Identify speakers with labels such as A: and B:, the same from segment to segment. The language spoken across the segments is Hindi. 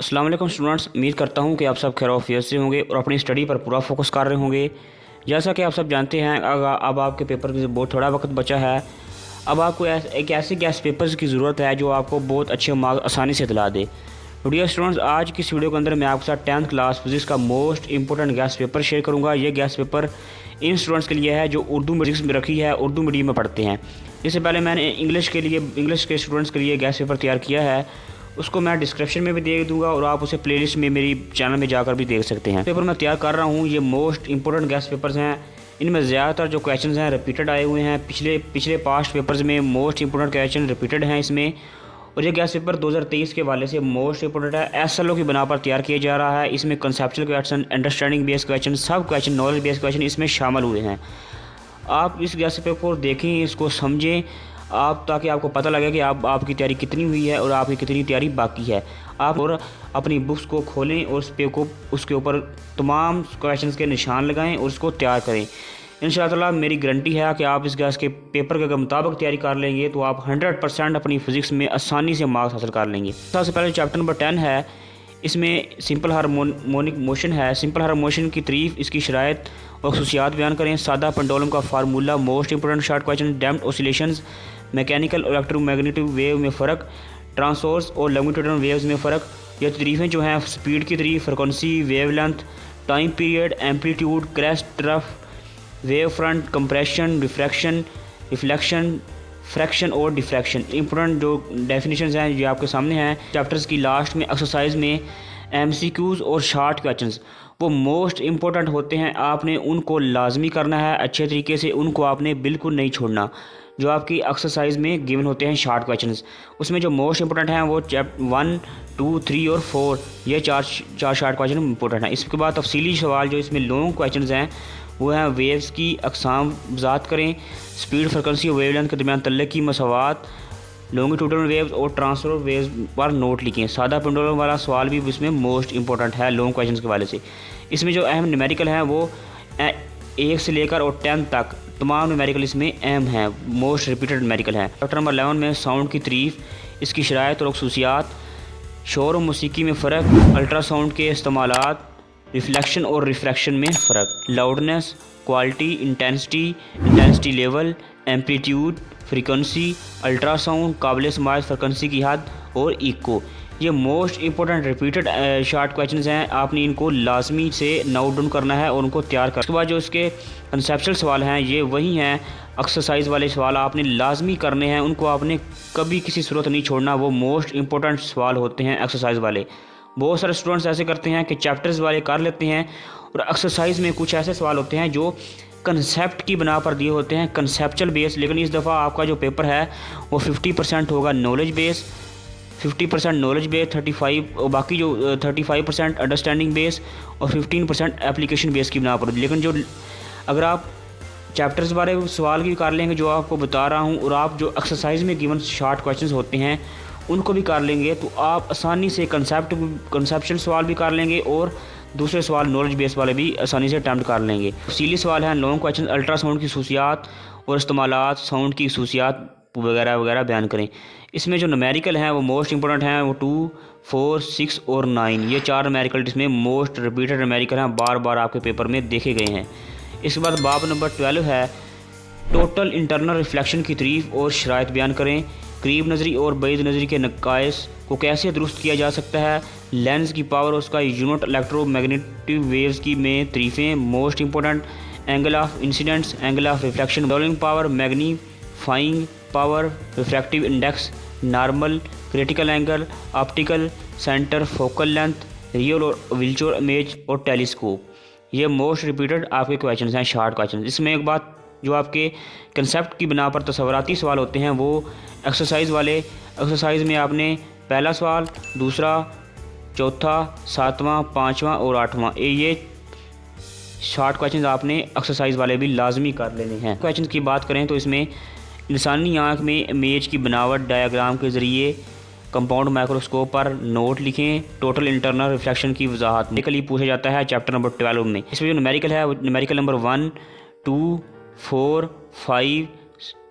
A: अस्सलाम वालेकुम स्टूडेंट्स, उम्मीद करता हूँ कि आप सब खैर से होंगे और अपनी स्टडी पर पूरा फोकस कर रहे होंगे। जैसा कि आप सब जानते हैं, अब आपके पेपर के बहुत थोड़ा वक्त बचा है। अब आपको एक ऐसे गैस पेपर्स की ज़रूरत है जो आपको बहुत अच्छे मार्क्स आसानी से दिला दे। तो डियर स्टूडेंट्स, आज की इस वीडियो के अंदर मैं आपके साथ 10th क्लास फिजिक्स का most important gas paper share करूँगा। ये गैस पेपर इन स्टूडेंट्स के लिए है जो उर्दू फिजिक्स में रखी है, उर्दू मीडियम में पढ़ते हैं। इससे पहले मैंने इंग्लिश के स्टूडेंट्स के लिए गैस पेपर तैयार किया है, उसको मैं डिस्क्रिप्शन में भी दे दूंगा और आप उसे प्लेलिस्ट में मेरी चैनल में जाकर भी देख सकते हैं। पेपर मैं तैयार कर रहा हूँ, ये मोस्ट इंपॉर्टेंट गैस पेपर्स हैं। इनमें ज़्यादातर जो क्वेश्चंस हैं रिपीटेड आए हुए हैं। पिछले पास्ट पेपर्स में मोस्ट इंपॉर्टेंट क्वेश्चन रिपीटेड हैं इसमें। और ये गैस पेपर 2023 के वाले से मोस्ट इंपॉर्टेंट है। SLO की बना पर तैयार किया जा रहा है। इसमें conceptual question, understanding based question, सब क्वेश्चन, नॉलेज बेस्ड क्वेश्चन इसमें शामिल हुए हैं। आप इस गैस पेपर को देखें, इसको समझें आप, ताकि आपको पता लगे कि आपकी तैयारी कितनी हुई है और आपकी कितनी तैयारी बाकी है। आप और अपनी बुक्स को खोलें और उसके ऊपर तमाम क्वेश्चंस के निशान लगाएं और उसको तैयार करें। इंशाअल्लाह ताला मेरी गारंटी है कि आप इस गैस के पेपर के मुताबिक तैयारी कर लेंगे तो आप 100% अपनी फ़िज़िक्स में आसानी से मार्क्स हासिल कर लेंगे। सबसे पहले चैप्टर नंबर 10 है। इसमें सिंपल हार्मोनिक मोशन है। सिंपल हार्मोनिक मोशन की तारीफ, इसकी शराइत और खसूसियात बयान करें। सादा पेंडुलम का formula, most important short question, damped oscillations, mechanical और इलेक्ट्रोमैग्नेटिक वेव में फ़र्क, ट्रांसवर्स और लॉन्गिट्यूडनल वेव्स में फ़र्क। ये तारीफ़ें जो हैं, स्पीड की तारीफ, frequency, wavelength, time period, amplitude, crest, trough, wave front, compression, reflection, fraction और डिफ्रैक्शन। इंपॉर्टेंट जो डेफिनेशंस हैं ये आपके सामने हैं। चैप्टर्स की लास्ट में एक्सरसाइज में MCQs और शॉर्ट क्वेश्चंस वो मोस्ट इंपॉर्टेंट होते हैं। आपने उनको लाजमी करना है अच्छे तरीके से, उनको आपने बिल्कुल नहीं छोड़ना। जो आपकी एक्सरसाइज में गिवन होते हैं शॉर्ट क्वेश्चंस, उसमें जो मोस्ट इंपॉर्टेंट हैं वो चैप्टर 1, 2, 3 और 4, ये चार शॉर्ट क्वेश्चन इंपॉर्टेंट हैं। इसके बाद तफसीली सवाल जो इसमें लॉन्ग क्वेश्चंस हैं वो हैं, वेव्स की अकसाम वज़ात करें, स्पीड, फ्रिक्वेंसी और वेवलेंथ के दरमियान तल्लक की मसावात, लॉन्गिट्यूडनल वेव्स और ट्रांसफर वेव्स पर नोट लिखें। सादा पेंडुलम वाला सवाल भी इसमें मोस्ट इंपॉर्टेंट है लॉन्ग क्वेश्चन के वाले से। इसमें जो अहम न्यूमेरिकल हैं वो 1 से लेकर और 10 तक तमाम न्यूमेरिकल इसमें अहम हैं, मोस्ट रिपीटेड न्यूमेरिकल हैं। चैप्टर नंबर 11 में साउंड की तारीफ, इसकी शराइत और खसूसियात, शोर और मौसीकी में फ़र्क, अल्ट्रासाउंड के इस्तेमालात, रिफ्लेक्शन और रिफ्रैक्शन में फ़र्क, loudness, quality, intensity level, amplitude, frequency, ultrasound, काबिल समाज फ्रीक्वेंसी की हद और इको। ये most important repeated short questions हैं। आपने इनको लाजमी से नोट डाउन करना है और उनको तैयार करना। उसके बाद जो इसके कंसेप्चुअल सवाल हैं ये वही हैं, एक्सरसाइज वाले सवाल आपने लाजमी करने हैं, उनको आपने कभी किसी सूरत नहीं छोड़ना। वो मोस्ट इंपॉर्टेंट सवाल होते हैं एक्सरसाइज वाले। बहुत सारे स्टूडेंट्स ऐसे करते हैं कि चैप्टर्स वाले कर लेते हैं और एक्सरसाइज में कुछ ऐसे सवाल होते हैं जो कंसेप्ट की बना पर दिए होते हैं, कंसेप्चुअल बेस। लेकिन इस दफ़ा आपका जो पेपर है वो 50% होगा नॉलेज बेस, 50% नॉलेज बेस, 35 और बाकी जो 35% अंडरस्टैंडिंग बेस और 15% एप्लीकेशन बेस की बना पर। लेकिन जो अगर आप चैप्टर्स बारे सवाल की कर लेंगे जो आपको बता रहा हूँ, और आप जो एक्सरसाइज में गिवन शॉर्ट क्वेश्चंस होते हैं उनको भी कर लेंगे तो आप आसानी से कंसेप्चुअल सवाल भी कर लेंगे और दूसरे सवाल नॉलेज बेस वाले भी आसानी से अटैम्प्ट कर लेंगे। तफसीली सवाल हैं लॉन्ग क्वेश्चन, अल्ट्रासाउंड की खसूसियात और इस्तेमालात, साउंड की खसूसियात वगैरह वगैरह बयान करें। इसमें जो न्यूमेरिकल हैं वो मोस्ट इंपॉर्टेंट हैं, वो 2, 4, 6 और 9, ये 4 न्यूमेरिकल इसमें मोस्ट रिपीटेड न्यूमेरिकल हैं, बार बार आपके पेपर में देखे गए हैं। इसके बाद बाब नंबर 12 है, टोटल इंटरनल रिफ्लेक्शन की तारीफ और शराइत बयान करें। करीब नज़री और बैद नज़री के नकाइस को कैसे दुरुस्त किया जा सकता है, लेंस की पावर और उसका यूनिट, इलेक्ट्रोमैग्नेटिक वेव्स की में तारीफ़ें, most important, angle of incidents, angle of reflection, बॉलिंग power, magnifying power, refractive index, normal, critical angle, optical centre, focal length, real और विर्चुअल इमेज और टेलीस्कोप। ये मोस्ट रिपीटेड आपके क्वेश्चंस हैं, शॉर्ट क्वेश्चन। इसमें एक बात जो आपके कंसेप्ट की बना पर तस्वराती सवाल होते हैं वो एक्सरसाइज वाले। एक्सरसाइज में आपने पहला सवाल, दूसरा, चौथा, 7वां, 5वां और 8वां ये शॉर्ट क्वेश्चंस आपने एक्सरसाइज वाले भी लाजमी कर लेने हैं। क्वेश्चन की बात करें तो इसमें इंसानी आँख में इमेज की बनावट डायग्राम के ज़रिए कंपाउंड माइक्रोस्कोप पर नोट लिखें। टोटल इंटरनल रिफ्लेक्शन की वजाहत निकली पूछा जाता है चैप्टर नंबर 12 में। इसमें जो न्यूमेरिकल है वो न्यूमेरिकल नंबर 1, 2, 4, 5,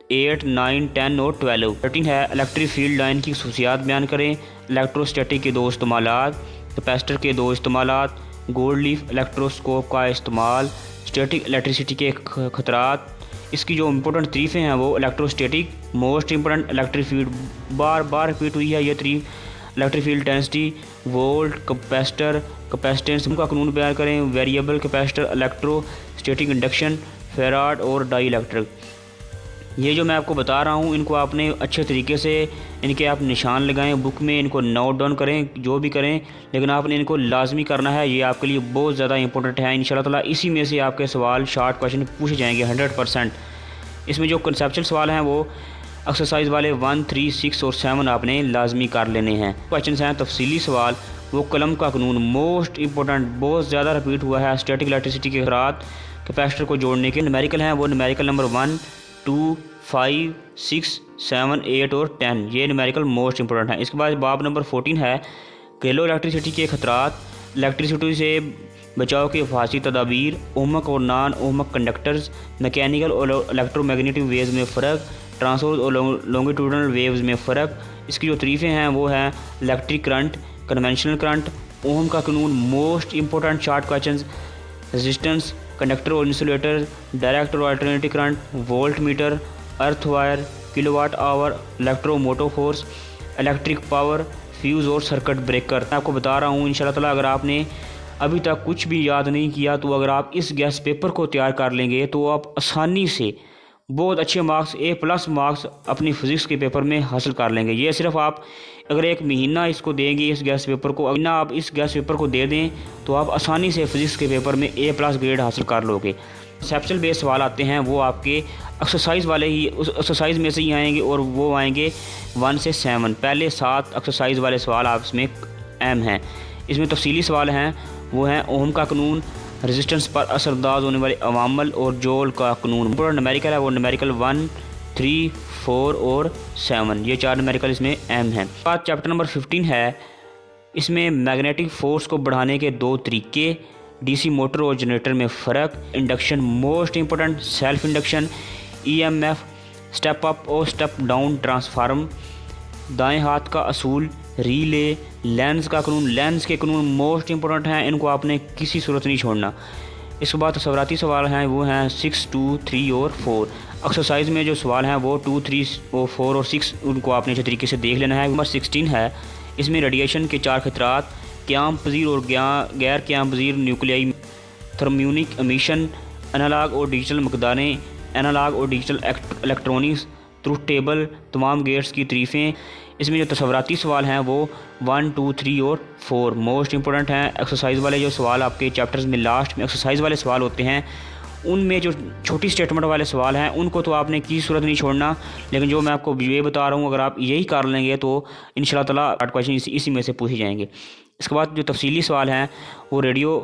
A: 8, 9, 10 और 12। 13 है इलेक्ट्रिक फील्ड लाइन की खसूसियात बयान करें। इलेक्ट्रोस्टैटिक के 2 इस्तेमालात, कैपेसिटर के 2 इस्तेमालात, गोल्ड लीफ इलेक्ट्रोस्कोप का इस्तेमाल, स्टैटिक इलेक्ट्रिसिटी के खतरात। इसकी जो इंपॉर्टेंट तरीफ़ें हैं वो electrostatic, most important electric field, बार बार रिपीट हुई है ये तरीफ, electric field density, volt, capacitor, capacitance का कानून बयान करें। Variable capacitor, electrostatic induction, farad और डाई इलेक्ट्रिक। ये जो मैं आपको बता रहा हूँ इनको आपने अच्छे तरीके से इनके आप निशान लगाएं, बुक में इनको नोट डाउन करें, जो भी करें, लेकिन आपने इनको लाजमी करना है। ये आपके लिए बहुत ज़्यादा इंपॉर्टेंट है। इंशाल्लाह ताला इसी में से आपके सवाल शॉर्ट क्वेश्चन पूछे जाएंगे 100%। इसमें जो कंसेप्चुअल सवाल हैं वो एक्सरसाइज वाले 1, 3, 6 और 7 आपने लाजमी कर लेने हैं। क्वेश्चन हैं तफसीली सवाल, वो कलम का कानून मोस्ट इंपॉर्टेंट, बहुत ज़्यादा रिपीट हुआ है। स्टैटिक इलेक्ट्रिसिटी के खतरात, कैपेसिटर को जोड़ने के न्यूमेरिकल हैं, वो न्यूमेरिकल नंबर 1, 2, 5, 6, 7, 8 और 10। ये न्यूमेरिकल मोस्ट इंपॉर्टेंट है। इसके बाद बाब नंबर 14 है घरेलू इलेक्ट्रिसिटी के खतरात, इलेक्ट्रिसिटी से बचाव के हिफाजती तदाबीर, ओहमक और नॉन ओहमक कंडक्टर्स, मैकेनिकल और इलेक्ट्रोमैग्नेटिक वेव्स में फ़र्क, ट्रांसवर्स और लॉन्गिट्यूडनल वेव्स में फ़र्क। इसकी जो तरीफ़ें हैं वो हैं electric current, conventional current, ohm का कानून, most important short questions, resistance, conductor और इंसुलेटर, डायरेक्ट और alternative current, volt meter, earth wire, kilowatt hour, electromotive force, electric power, fuse और सर्किट ब्रेकर। मैं आपको बता रहा हूँ इंशाल्लाह ताला अगर आपने अभी तक कुछ भी याद नहीं किया तो अगर आप इस गैस पेपर को तैयार कर लेंगे तो आप आसानी से बहुत अच्छे मार्क्स, A+ मार्क्स अपनी फ़िज़िक्स के पेपर में हासिल कर लेंगे। ये सिर्फ आप अगर 1 महीना इसको देंगे इस गैस पेपर को, अगर आप इस गैस पेपर को दे दें तो आप आसानी से फ़िज़िक्स के पेपर में A+ ग्रेड हासिल कर लोगे। कंसेप्चुअल बेस्ड सवाल आते हैं वो आपके एक्सरसाइज वाले ही, उस एक्सरसाइज में से ही आएंगे और वो आएंगे 1 से 7। पहले 7 एक्सरसाइज वाले सवाल आप इसमें अहम हैं। इसमें तफसीली सवाल हैं वो हैं ओहम का कानून, रेजिस्टेंस पर असरअंदाज होने वाले अवामल और जोल का कानून। पूरा न्यूमेरिकल है वो न्यूमेरिकल 1, 3, 4 और 7, ये 4 न्यूमेरिकल इसमें अहम हैं। बाद चैप्टर नंबर 15 है, इसमें मैग्नेटिक फोर्स को बढ़ाने के 2 तरीके, डीसी मोटर और जनरेटर में फ़र्क, induction most important, self induction, EMF, step up और स्टेप डाउन ट्रांसफार्म, दाएं हाथ का असूल, रीले, लेंस का कानून, लेंस के कानून मोस्ट इंपॉर्टेंट हैं, इनको आपने किसी सूरत नहीं छोड़ना। इसके बाद तस्वराती सवाल हैं वो हैं 6, 2, 3 और 4। एक्सरसाइज में जो सवाल हैं वो 2, 3 और 4 और 6 उनको आपने अच्छे तरीके से देख लेना है। नंबर 16 है, इसमें रेडिएशन के 4 खतरात, क़याम पज़ीर और गैर क़याम पज़ीर न्यूक्लियाई, थर्मोनिक एमिशन, एनालॉग और डिजिटल मकदारें, एनालॉग और डिजिटल इलेक्ट्रॉनिक्स, ट्रुथ टेबल, तमाम गेट्स की तरीफ़ें। इसमें जो तस्वराती सवाल हैं वो 1, 2, 3 और 4 मोस्ट इंपॉर्टेंट हैं। एक्सरसाइज वाले जो सवाल आपके चैप्टर्स में लास्ट में एक्सरसाइज वाले सवाल होते हैं उनमें जो छोटी स्टेटमेंट वाले सवाल हैं उनको तो आपने किसी सूरत नहीं छोड़ना, लेकिन जो मैं आपको ये बता रहा हूँ अगर आप यही कर लेंगे तो इंशाल्लाह ताला 8 क्वेश्चन इसी में से पूछे जाएंगे। इसके बाद जो तफसीली सवाल हैं वो रेडियो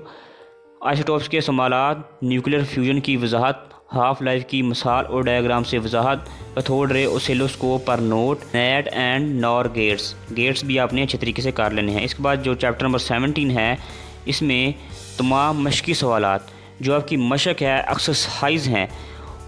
A: आइसोटोप्स के इस्तेमालात, न्यूक्लियर फ्यूजन की वजाहत, हाफ लाइफ की मिसाल और डायग्राम से वजाहत, कैथोड रे ओसिलोस्कोप पर NOT, NAND and NOR gates भी आपने अच्छे तरीके से कर लेने हैं। इसके बाद जो चैप्टर नंबर 17 है, इसमें तमाम मशक़ी सवालात जो आपकी मशक है, एक्सरसाइज हैं,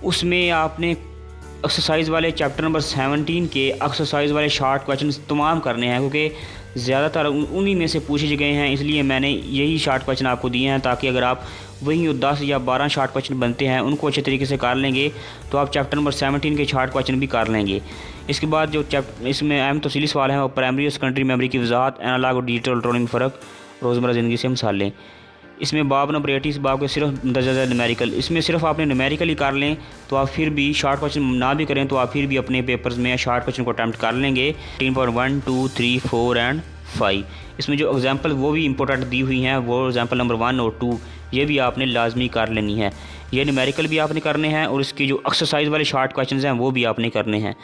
A: उसमें आपने एक्सरसाइज वाले चैप्टर नंबर 17 के एक्सरसाइज वाले शॉर्ट क्वेश्चन तमाम करने हैं, क्योंकि ज़्यादातर उन्हीं में से पूछे गए हैं, इसलिए मैंने यही शॉर्ट क्वेश्चन आपको दिए हैं ताकि अगर आप वही 10 या 12 शॉर्ट क्वेश्चन बनते हैं उनको अच्छे तरीके से कर लेंगे तो आप चैप्टर नंबर 17 के शॉर्ट क्वेश्चन भी कर लेंगे। इसके बाद जो इसमें अहम तफसीली सवाल हैं वो प्राइमरी और सेकेंडरी मेमोरी की वजाहत, एनालॉग और डिजिटल इलेक्ट्रॉनिक में फ़र्क, रोज़मर्रा ज़िंदगी से मिसालें। इसमें बाब नंबर 80 इस बाब के सिर्फ दर्जा न्यूमेरिकल, इसमें सिर्फ आपने न्यूमेरिकल ही कर लें तो आप फिर भी शॉर्ट क्वेश्चन ना भी करें तो आप फिर भी अपने पेपर्स में शॉर्ट क्वेश्चन को अटैम्प्ट कर लेंगे। 1, 2, 3, 4 एंड 5। इसमें जो एग्जांपल वो भी इंपॉर्टेंट दी हुई हैं वो एग्जांपल नंबर 1 और 2 ये भी आपने लाजमी कर लेनी है। ये न्यूमेरिकल भी आपने करने हैं और इसकी जो एक्सरसाइज वाले शॉर्ट क्वेश्चन हैं वो भी आपने करने हैं।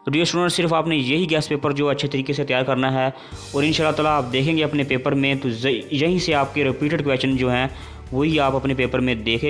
A: तो डियर स्टूडेंट, सिर्फ आपने यही गैस पेपर जो अच्छे तरीके से तैयार करना है और इंशाल्लाह ताला आप देखेंगे अपने पेपर में तो यहीं से आपके रिपीटेड क्वेश्चन जो हैं वही आप अपने पेपर में देखें।